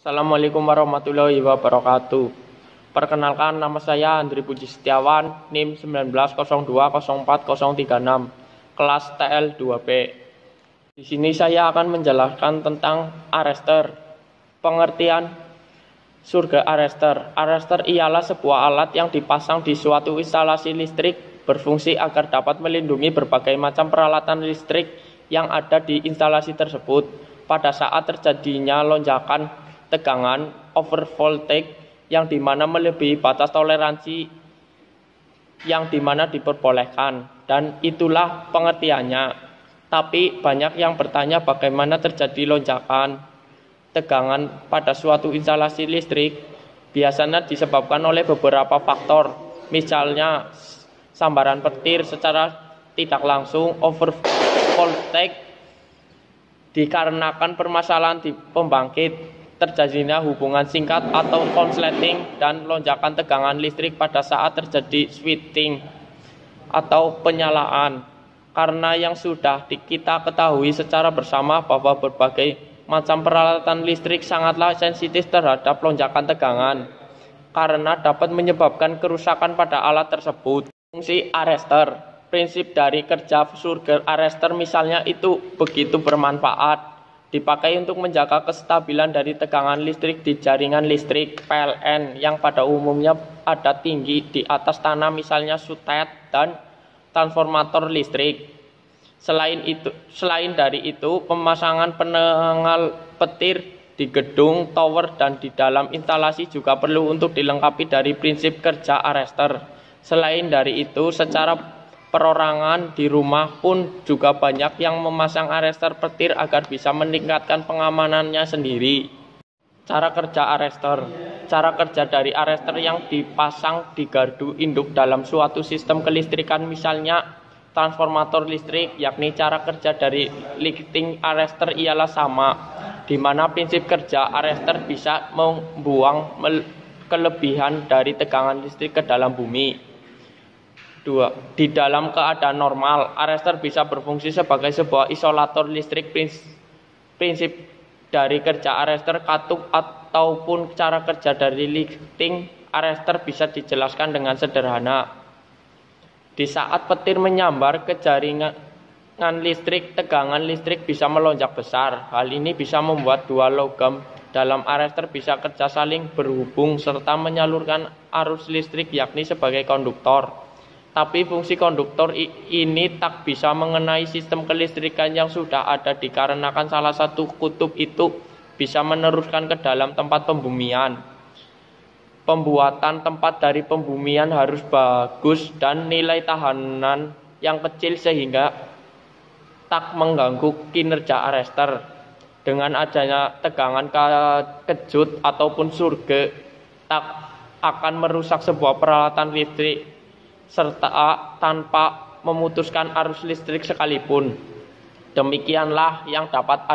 Assalamualaikum warahmatullahi wabarakatuh. Perkenalkan, nama saya Andri Puji Setiawan, NIM 19020436, kelas TL2B. Di sini saya akan menjelaskan tentang arrester. Pengertian surga arrester. Arrester ialah sebuah alat yang dipasang di suatu instalasi listrik berfungsi agar dapat melindungi berbagai macam peralatan listrik yang ada di instalasi tersebut pada saat terjadinya lonjakan tegangan overvoltage yang dimana melebihi batas toleransi yang dimana diperbolehkan, dan itulah pengertiannya. Tapi banyak yang bertanya bagaimana terjadi lonjakan tegangan pada suatu instalasi listrik. Biasanya disebabkan oleh beberapa faktor, misalnya sambaran petir secara tidak langsung, overvoltage dikarenakan permasalahan di pembangkit, terjadinya hubungan singkat atau konsleting, dan lonjakan tegangan listrik pada saat terjadi switching atau penyalaan. Karena yang sudah kita ketahui secara bersama bahwa berbagai macam peralatan listrik sangatlah sensitif terhadap lonjakan tegangan karena dapat menyebabkan kerusakan pada alat tersebut. Fungsi arrester, prinsip dari kerja surga arrester misalnya itu begitu bermanfaat. Dipakai untuk menjaga kestabilan dari tegangan listrik di jaringan listrik PLN yang pada umumnya ada tinggi di atas tanah, misalnya sutet dan transformator listrik. Selain dari itu, pemasangan penengal petir di gedung, tower, dan di dalam instalasi juga perlu untuk dilengkapi dari prinsip kerja arrester. Selain dari itu, secara perorangan di rumah pun juga banyak yang memasang arrester petir agar bisa meningkatkan pengamanannya sendiri. Cara kerja arrester. Cara kerja dari arrester yang dipasang di gardu induk dalam suatu sistem kelistrikan, misalnya transformator listrik, yakni cara kerja dari lifting arrester ialah sama, di mana prinsip kerja arrester bisa membuang kelebihan dari tegangan listrik ke dalam bumi. 2. Di dalam keadaan normal, arrester bisa berfungsi sebagai sebuah isolator listrik. Prinsip dari kerja arrester katup ataupun cara kerja dari lifting arrester bisa dijelaskan dengan sederhana. Di saat petir menyambar ke jaringan listrik, tegangan listrik bisa melonjak besar. Hal ini bisa membuat dua logam dalam arrester bisa kerja saling berhubung serta menyalurkan arus listrik, yakni sebagai konduktor. Tapi fungsi konduktor ini tak bisa mengenai sistem kelistrikan yang sudah ada dikarenakan salah satu kutub itu bisa meneruskan ke dalam tempat pembumian. Pembuatan tempat dari pembumian harus bagus dan nilai tahanan yang kecil sehingga tak mengganggu kinerja arrester. Dengan adanya tegangan kejut ataupun surge tak akan merusak sebuah peralatan listrik serta tanpa memutuskan arus listrik sekalipun. Demikianlah yang dapat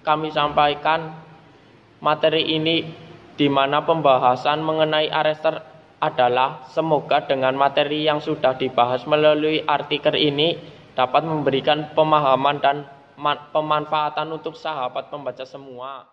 kami sampaikan materi ini, di mana pembahasan mengenai arrester adalah semoga dengan materi yang sudah dibahas melalui artikel ini dapat memberikan pemahaman dan pemanfaatan untuk sahabat pembaca semua.